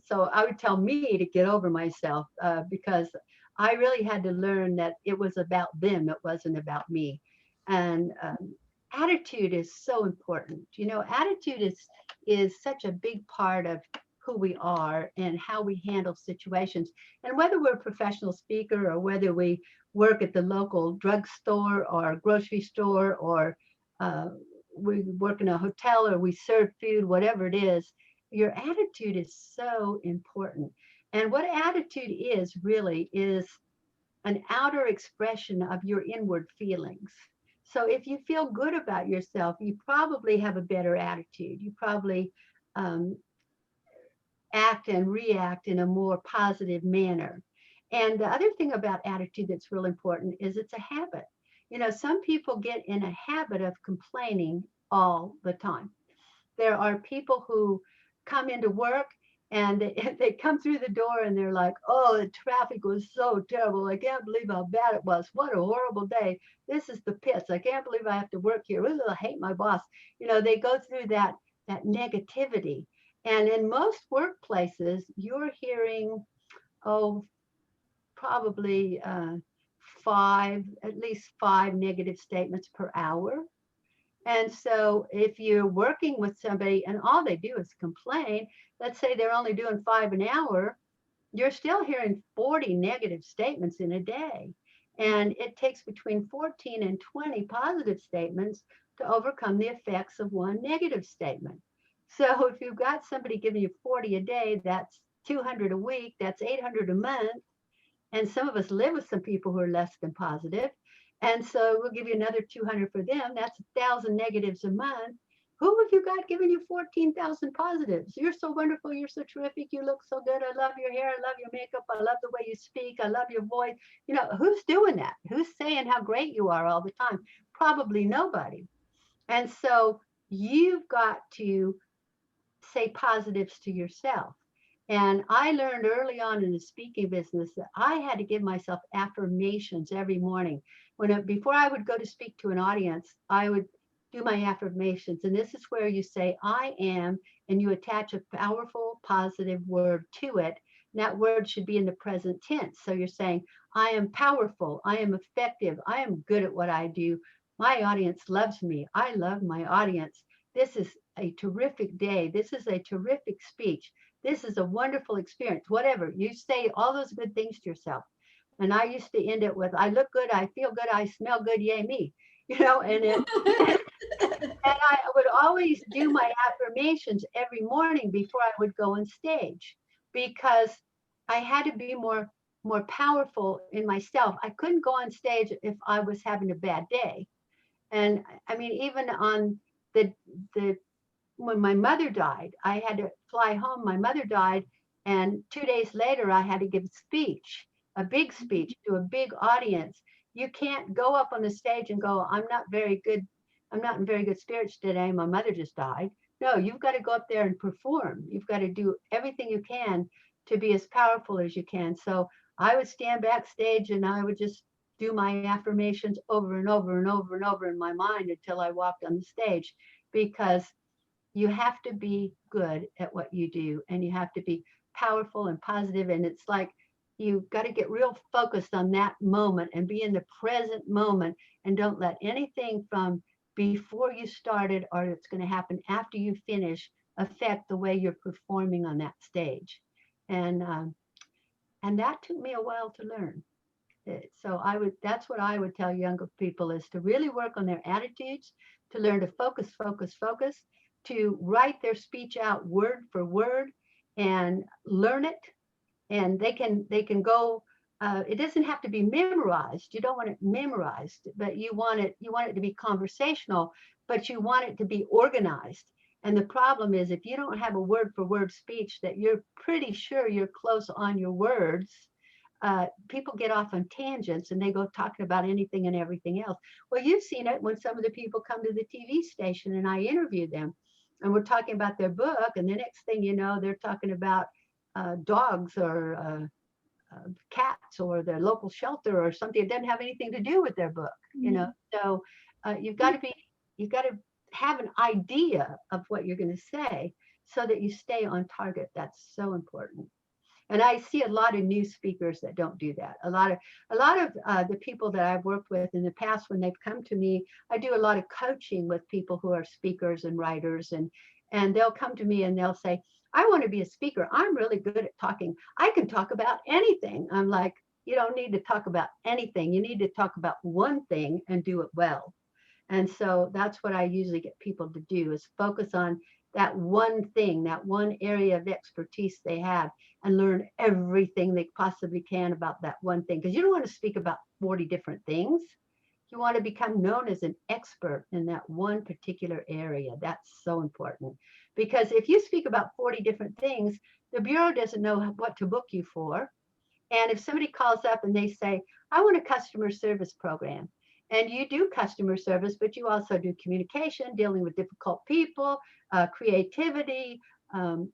So I would tell me to get over myself because I really had to learn that it was about them, it wasn't about me. And attitude is so important. Attitude is such a big part of who we are and how we handle situations. And whether we're a professional speaker or whether we work at the local drugstore or grocery store or uh, we work in a hotel or we serve food, whatever it is, your attitude is so important. And what attitude is really is an outer expression of your inward feelings. So if you feel good about yourself, you probably have a better attitude. You probably um, act and react in a more positive manner. And the other thing about attitude that's real important is it's a habit. Some people get in a habit of complaining all the time. There are people who come into work and they come through the door and they're like, oh, the traffic was so terrible. I can't believe how bad it was. What a horrible day. This is the pits. I can't believe I have to work here. Ooh, I hate my boss. They go through that negativity. And in most workplaces, you're hearing, oh, probably at least five negative statements per hour. And so if you're working with somebody and all they do is complain, let's say they're only doing 5 an hour, you're still hearing 40 negative statements in a day. And it takes between 14 and 20 positive statements to overcome the effects of one negative statement. So if you've got somebody giving you 40 a day, that's 200 a week, that's 800 a month. And some of us live with some people who are less than positive. And so we'll give you another 200 for them. That's 1,000 negatives a month. Who have you got giving you 14,000 positives? You're so wonderful. You're so terrific. You look so good. I love your hair. I love your makeup. I love the way you speak. I love your voice. Who's doing that? Who's saying how great you are all the time? Probably nobody. And so you've got to say positives to yourself. And I learned early on in the speaking business that I had to give myself affirmations every morning. Before I would go to speak to an audience, I would do my affirmations. And this is where you say, I am, and you attach a powerful, positive word to it That word should be in the present tense. So you're saying, I am powerful, I am effective, I am good at what I do. My audience loves me. I love my audience. This is a terrific day. This is a terrific speech. This is a wonderful experience. Whatever. You say all those good things to yourself. And I used to end it with, I look good, I feel good, I smell good, yay me. And it and I would always do my affirmations every morning before I would go on stage because I had to be more powerful in myself. I couldn't go on stage if I was having a bad day. And I mean, even on the the when my mother died, I had to fly home. My mother died, and 2 days later, I had to give a speech, a big speech to a big audience. You can't go up on the stage and go, I'm not very good. I'm not in very good spirits today. My mother just died. No, you've got to go up there and perform. You've got to do everything you can to be as powerful as you can. So I would stand backstage and I would just do my affirmations over and over and over and over in my mind until I walked on the stage because you have to be good at what you do and you have to be powerful and positive. And it's like you've got to get real focused on that moment and be in the present moment and don't let anything from before you started or it's going to happen after you finish affect the way you're performing on that stage. And um, and that took me a while to learn. So that's what I would tell younger people is to really work on their attitudes, to learn to focus, focus, focus, to write their speech out word for word and learn it. And they can go, it doesn't have to be memorized. You don't want it memorized, but you want it to be conversational, but you want it to be organized. And the problem is if you don't have a word for word speech that you're pretty sure you're close on your words, people get off on tangents and they go talking about anything and everything else. Well, you've seen it when some of the people come to the TV station and I interview them and we're talking about their book. And the next thing you know, they're talking about dogs or cats or their local shelter or something. It doesn't have anything to do with their book. Yeah. So you've got to have an idea of what you're going to say so that you stay on target. That's so important. And I see a lot of new speakers that don't do that. A lot of the people that I've worked with in the past, when they've come to me, I do a lot of coaching with people who are speakers and writers, and they'll come to me and they'll say, I want to be a speaker. I'm really good at talking. I can talk about anything. I'm like, you don't need to talk about anything. You need to talk about one thing and do it well. And so that's what I usually get people to do is focus on that one thing, that one area of expertise they have, and learn everything they possibly can about that one thing. Because you don't want to speak about 40 different things. You want to become known as an expert in that one particular area. That's so important. Because if you speak about 40 different things, the Bureau doesn't know what to book you for. And if somebody calls up and they say, I want a customer service program, and you do customer service, but you also do communication, dealing with difficult people, creativity,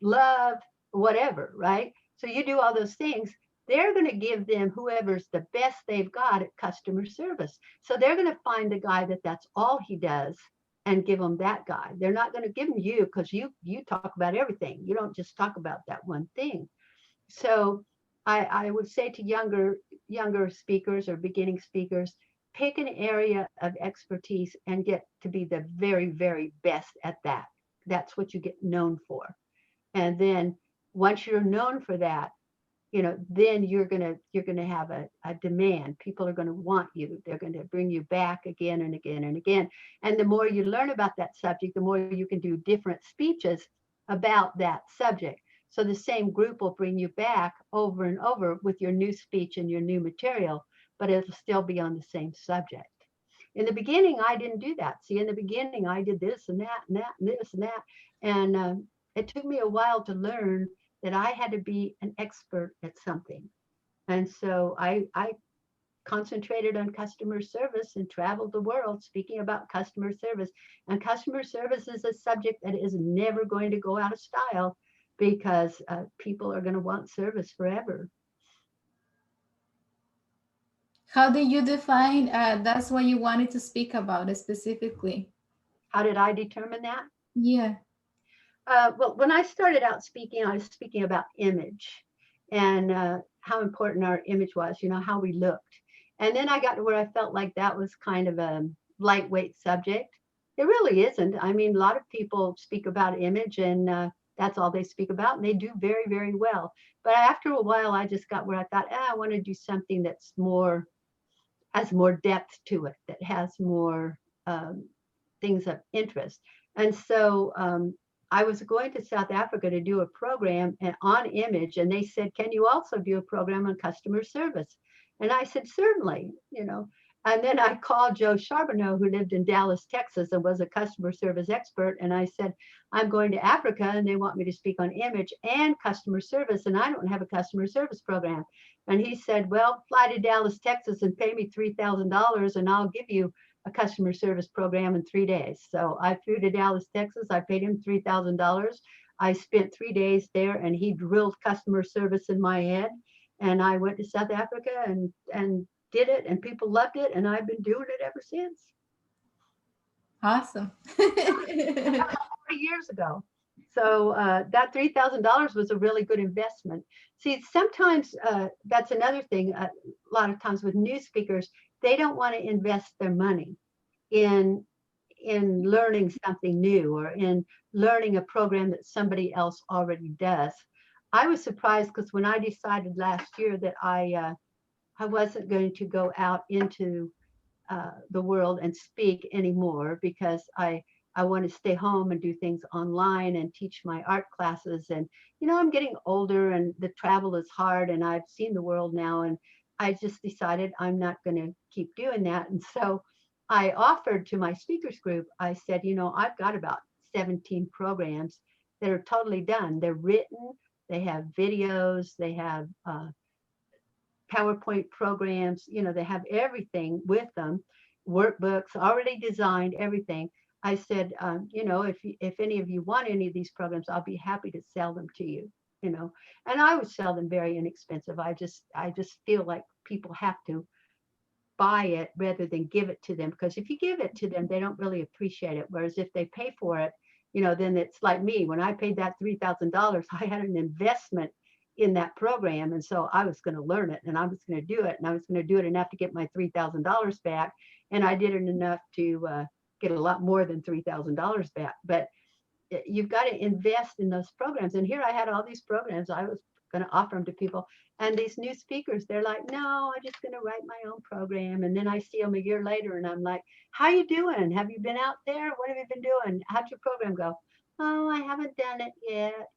love, whatever, right? So you do all those things. They're going to give them whoever's the best they've got at customer service. So they're going to find the guy that's all he does and give them that guy. They're not going to give him you because you talk about everything. You don't just talk about that one thing. So I would say to younger speakers or beginning speakers, pick an area of expertise and get to be the very, very best at that. That's what you get known for. And then once you're known for that, then you're gonna have a demand. People are going to want you. They're going to bring you back again and again and again. And the more you learn about that subject, the more you can do different speeches about that subject. So the same group will bring you back over and over with your new speech and your new material, but it'll still be on the same subject. In the beginning, I didn't do that. See, in the beginning, I did this and that and that and this and that. And it took me a while to learn that I had to be an expert at something. And so I concentrated on customer service and traveled the world speaking about customer service. And customer service is a subject that is never going to go out of style because people are going to want service forever. How did you define that's what you wanted to speak about specifically? How did I determine that? Yeah. Well, when I started out speaking, I was speaking about image. and how important our image was, how we looked. And then I got to where I felt like that was kind of a lightweight subject. It really isn't. I mean, a lot of people speak about image, and that's all they speak about, and they do very, very well. But after a while, I just got where I thought, I want to do something that's more, has more depth to it, that has more um, things of interest. And so I was going to South Africa to do a program on image, and they said, "Can you also do a program on customer service?" And I said, "Certainly." And then I called Joe Charbonneau, who lived in Dallas, Texas, and was a customer service expert. And I said, "I'm going to Africa, and they want me to speak on image and customer service, and I don't have a customer service program." And he said, "Well, fly to Dallas, Texas, and pay me $3,000, and I'll give you a customer service program in 3 days." So I flew to Dallas, Texas. I paid him $3,000. I spent 3 days there, and he drilled customer service in my head. And I went to South Africa and did it, and people loved it, and I've been doing it ever since. Awesome. 40 years ago. So that $3,000 was a really good investment. See, sometimes that's another thing. A lot of times with new speakers, they don't want to invest their money in learning something new or in learning a program that somebody else already does. I was surprised because when I decided last year that I wasn't going to go out into the world and speak anymore because I want to stay home and do things online and teach my art classes. And I'm getting older and the travel is hard, and I've seen the world now, and I just decided I'm not going to keep doing that. And so I offered to my speakers group. I said, I've got about 17 programs that are totally done. They're written, they have videos, they have PowerPoint programs, they have everything with them, workbooks already designed, everything. I said, if any of you want any of these programs, I'll be happy to sell them to you, and I would sell them very inexpensive. I just feel like people have to buy it rather than give it to them, because if you give it to them, they don't really appreciate it. Whereas if they pay for it, then it's like me. When I paid that $3,000, I had an investment in that program. And so I was going to learn it, and I was going to do it, and I was going to do it enough to get my $3,000 back. And I did it enough to get a lot more than $3,000 back. But you've got to invest in those programs. And here I had all these programs. I was going to offer them to people. And these new speakers, they're like, "No, I'm just going to write my own program." And then I see them a year later, and I'm like, "How you doing? Have you been out there? What have you been doing? How'd your program go?" "Oh, I haven't done it yet."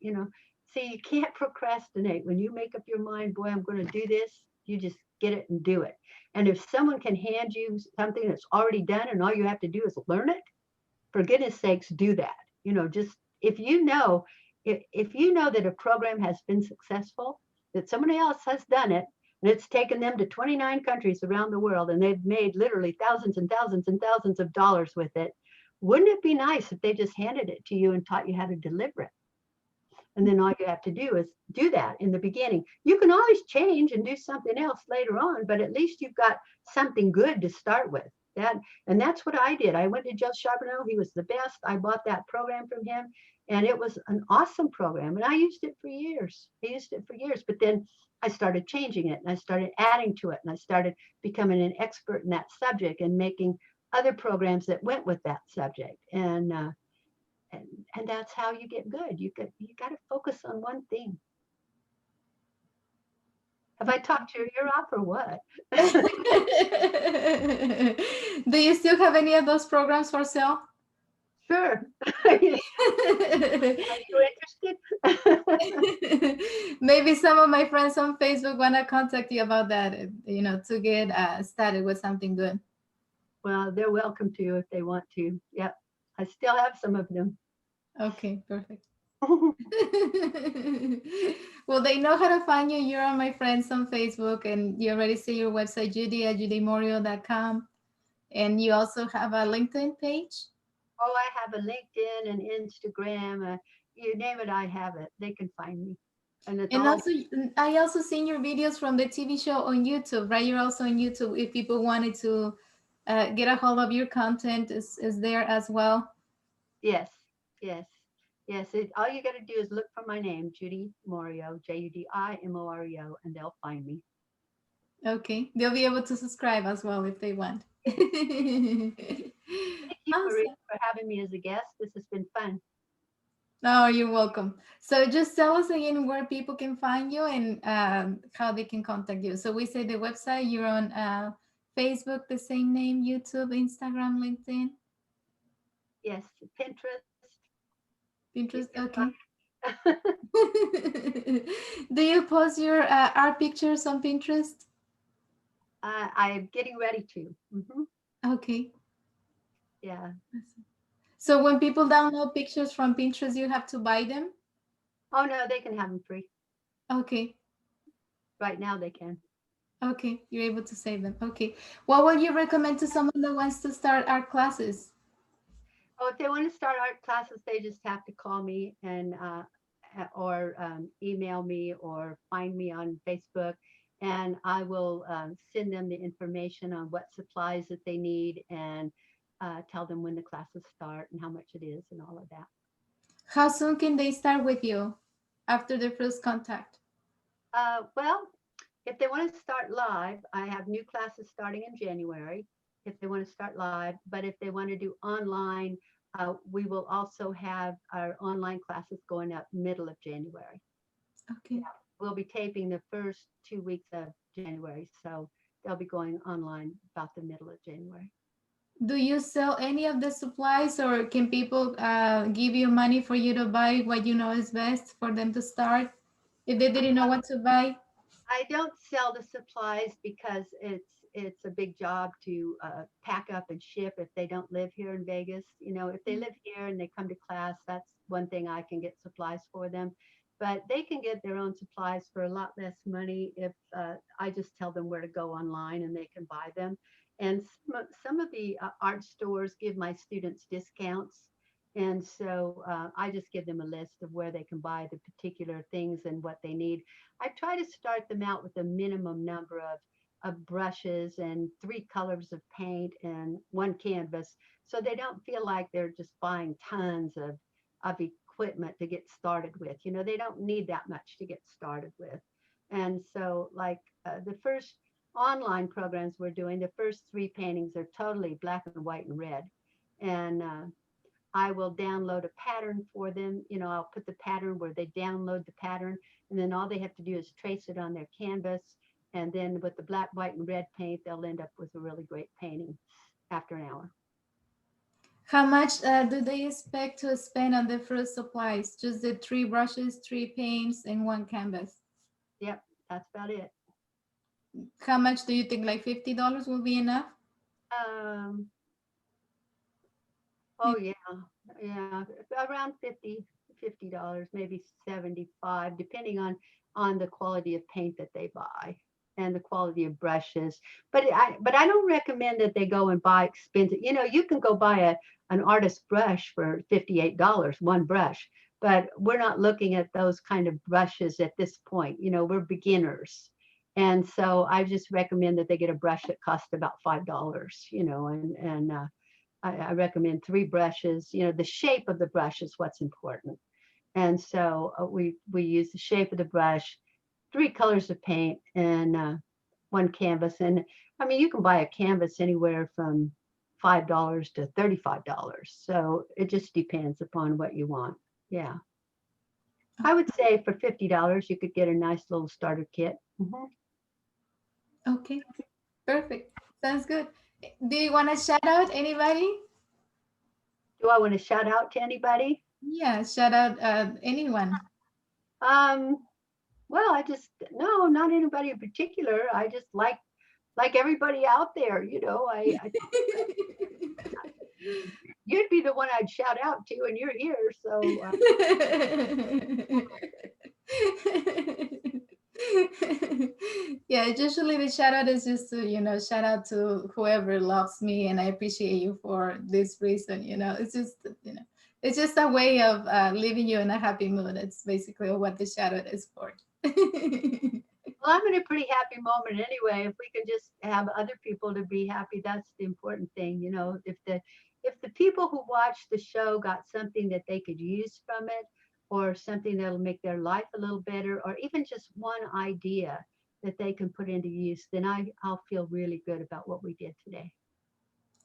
See, you can't procrastinate. When you make up your mind, "Boy, I'm going to do this," you just get it and do it. And if someone can hand you something that's already done and all you have to do is learn it, for goodness sakes, do that. Just if you know that a program has been successful, that somebody else has done it, and it's taken them to 29 countries around the world, and they've made literally thousands and thousands and thousands of dollars with it, wouldn't it be nice if they just handed it to you and taught you how to deliver it? And then all you have to do is do that in the beginning. You can always change and do something else later on, but at least you've got something good to start with. And that's what I did. I went to Joe Charbonneau. He was the best. I bought that program from him, and it was an awesome program. And I used it for years. But then I started changing it, and I started adding to it, and I started becoming an expert in that subject and making other programs that went with that subject. And that's how you get good. You got to focus on one thing. Have I talked your ear off or what? Do you still have any of those programs for sale? Sure. Are you interested? Maybe some of my friends on Facebook want to contact you about that, to get started with something good. Well, they're welcome to if they want to. Yep. I still have some of them. Okay, perfect. Well, they know how to find you. You're on my friends on Facebook, and you already see your website, Judi at judimoreo.com. And you also have a LinkedIn page. Oh, I have a LinkedIn and Instagram. You name it, I have it. They can find me. And it's And all. also, I also seen your videos from the TV show on YouTube, right? You're also on YouTube. If people wanted to get a hold of your content, is there as well. Yes, yes. Yes, all you got to do is look for my name, Judy Moreo, Judimoreo, and they'll find me. Okay, they'll be able to subscribe as well if they want. Thank you, Maria, Awesome. for having me as a guest. This has been fun. Oh, you're welcome. So just tell us again where people can find you and how they can contact you. So we say the website, you're on Facebook, the same name, YouTube, Instagram, LinkedIn, Yes, Pinterest. You Pinterest. can Okay. find. Do you post your art pictures on Pinterest? I'm getting ready to. Okay. Yeah. So when people download pictures from Pinterest, you have to buy them? Oh no, they can have them free. Okay. Right now they can. Okay. You're able to save them. Okay. What would you recommend to someone that wants to start art classes? Oh, if they want to start art classes, they just have to call me and or email me or find me on Facebook, and I will send them the information on what supplies that they need and tell them when the classes start and how much it is and all of that. How soon can they start with you after their first contact? Well, if they want to start live, I have new classes starting in January. If they want to start live, but if they want to do online, we will also have our online classes going up middle of January. Okay. We'll be taping the first 2 weeks of January, so they'll be going online about the middle of January. Do you sell any of the supplies or can people give you money for you to buy what you know is best for them to start if they didn't know what to buy? I don't sell the supplies because it's a big job to pack up and ship if they don't live here in Vegas. You know, if they live here and they come to class, that's one thing I can get supplies for them. But they can get their own supplies for a lot less money if I just tell them where to go online and they can buy them. And some of the art stores give my students discounts. And so I just give them a list of where they can buy the particular things and what they need. I try to start them out with a minimum number of brushes and 3 colors of paint and one canvas so they don't feel like they're just buying tons of equipment to get started with. You know, they don't need that much to get started with. And so, like the first online programs we're doing, the first 3 paintings are totally black and white and red. And I will download a pattern for them. You know, I'll put the pattern where they download the pattern, and then all they have to do is trace it on their canvas. And then with the black, white, and red paint, they'll end up with a really great painting after an hour. How much do they expect to spend on the first supplies? Just the three brushes, three paints, and one canvas. Yep, that's about it. How much do you think? Like $50 will be enough? Um, oh Maybe. yeah, yeah, around $50, maybe 75, depending on the quality of paint that they buy and the quality of brushes. But I don't recommend that they go and buy expensive. You know, you can go buy an artist brush for $58, one brush, but we're not looking at those kind of brushes at this point. You know, we're beginners. And so I just recommend that they get a brush that costs about $5, you know, and I recommend 3 brushes. You know, the shape of the brush is what's important. And so we use the shape of the brush, 3 colors of paint, and one canvas. And I mean, you can buy a canvas anywhere from $5 to $35. So it just depends upon what you want. Yeah, I would say for $50 you could get a nice little starter kit. Okay, perfect. Sounds good. Do you want to shout out anybody? Do I want to shout out to anybody? Yeah, shout out anyone. Um, well, I just no, not anybody in particular. I just like everybody out there, you know. I you'd be the one I'd shout out to, and you're here, so Yeah, usually the shout out is just to, shout out to whoever loves me and I appreciate you for this reason, it's just, it's just a way of leaving you in a happy mood. It's basically what the shout out is for. well, I'm in a pretty happy moment anyway. If we can just have other people to be happy, that's the important thing, you know. if the people who watch the show got something that they could use from it, or something that'll make their life a little better, or even just one idea that they can put into use, then I'll feel really good about what we did today.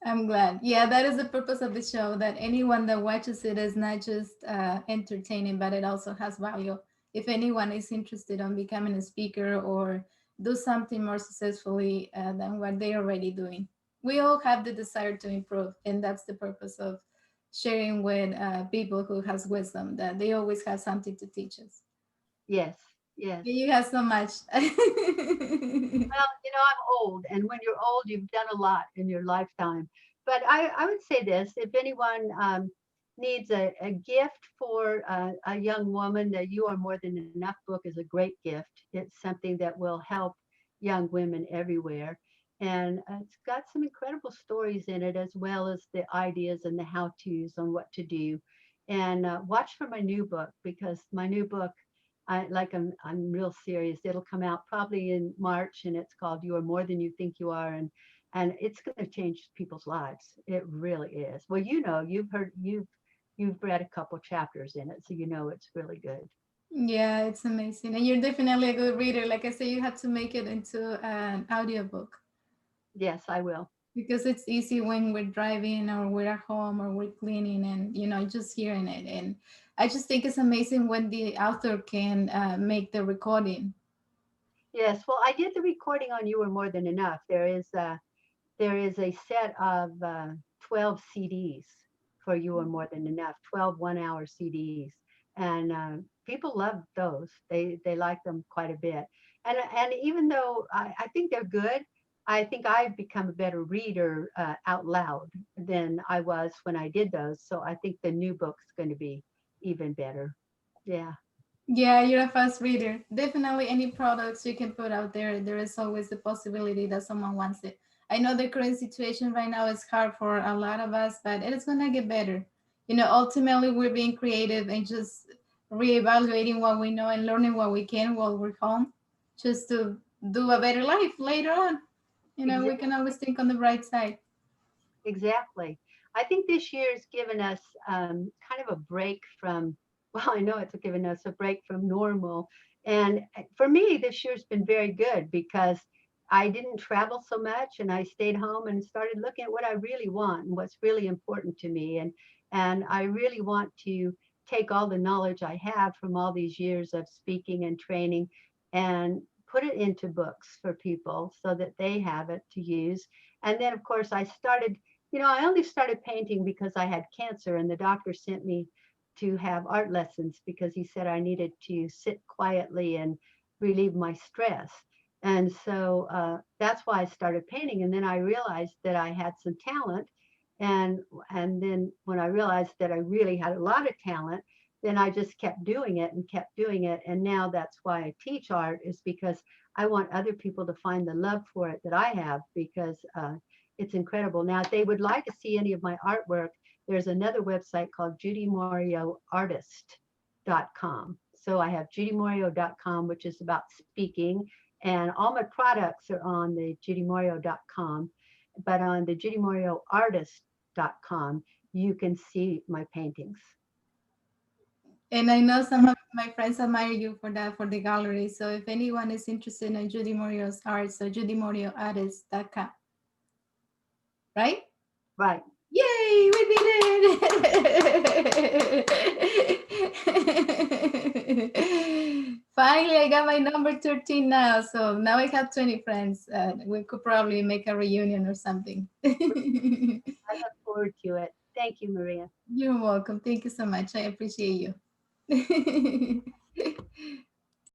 I'm glad. Yeah, that is the purpose of the show, that anyone that watches it is not just entertaining, but it also has value. If anyone is interested on becoming a speaker or do something more successfully than what they're already doing, we all have the desire to improve, and that's the purpose of sharing with people who has wisdom, that they always have something to teach us. Yes, yes. You have so much. Well, I'm old, and when you're old, you've done a lot in your lifetime. But I would say this: if anyone needs a gift for a young woman, the You Are More Than Enough book is a great gift. It's something that will help young women everywhere. And it's got some incredible stories in it, as well as the ideas and the how to's on what to do. And watch for my new book, because my new book, I'm real serious. It'll come out probably in March, and it's called "You Are More Than You Think You Are," and it's going to change people's lives. It really is. Well, you've read a couple chapters in it, so you know it's really good. Yeah, it's amazing. And you're definitely a good reader. Like I say, you have to make it into an audiobook Yes, I will. because it's easy when we're driving or we're at home or we're cleaning and, just hearing it. And I just think it's amazing when the author can make the recording. Yes. Well, I did the recording on "You Are More Than Enough." There is a set of 12 CDs for "You Are More Than Enough," 12 one-hour CDs, and people love those. They like them quite a bit. And even though I think they're good, I think I've become a better reader out loud than I was when I did those. So I think the new book's going to be even better. Yeah. Yeah, you're a fast reader. Definitely any products you can put out there, there is always the possibility that someone wants it. I know the current situation right now is hard for a lot of us, but it is going to get better. Ultimately, we're being creative and just reevaluating what we know and learning what we can while we're home, just to do a better life later on. We can always think on the bright side. Exactly. I think this year's given us kind of a break from, well, I know it's given us a break from normal. And for me, this year's been very good because I didn't travel so much, and I stayed home and started looking at what I really want and what's really important to me. And I really want to take all the knowledge I have from all these years of speaking and training and put it into books for people so that they have it to use. And then, of course, I only started painting because I had cancer, and the doctor sent me to have art lessons because he said I needed to sit quietly and relieve my stress. And so that's why I started painting. And then I realized that I had some talent. And, and then when I realized that I really had a lot of talent, then I just kept doing it and kept doing it. And now that's why I teach art, is because I want other people to find the love for it that I have, because it's incredible. Now, if they would like to see any of my artwork, there's another website called JudyMorioArtist.com. So I have JudyMoreo.com, which is about speaking, and all my products are on the JudyMoreo.com. But on the JudyMorioArtist.com, you can see my paintings. And I know some of my friends admire you for that, for the gallery. So if anyone is interested in Judy Morio's art, so JudyMorioArtist.com, right? Right. Yay, we did it! Finally, I got my number 13 now. So now I have 20 friends. We could probably make a reunion or something. I look forward to it. Thank you, Maria. You're welcome. Thank you so much. I appreciate you.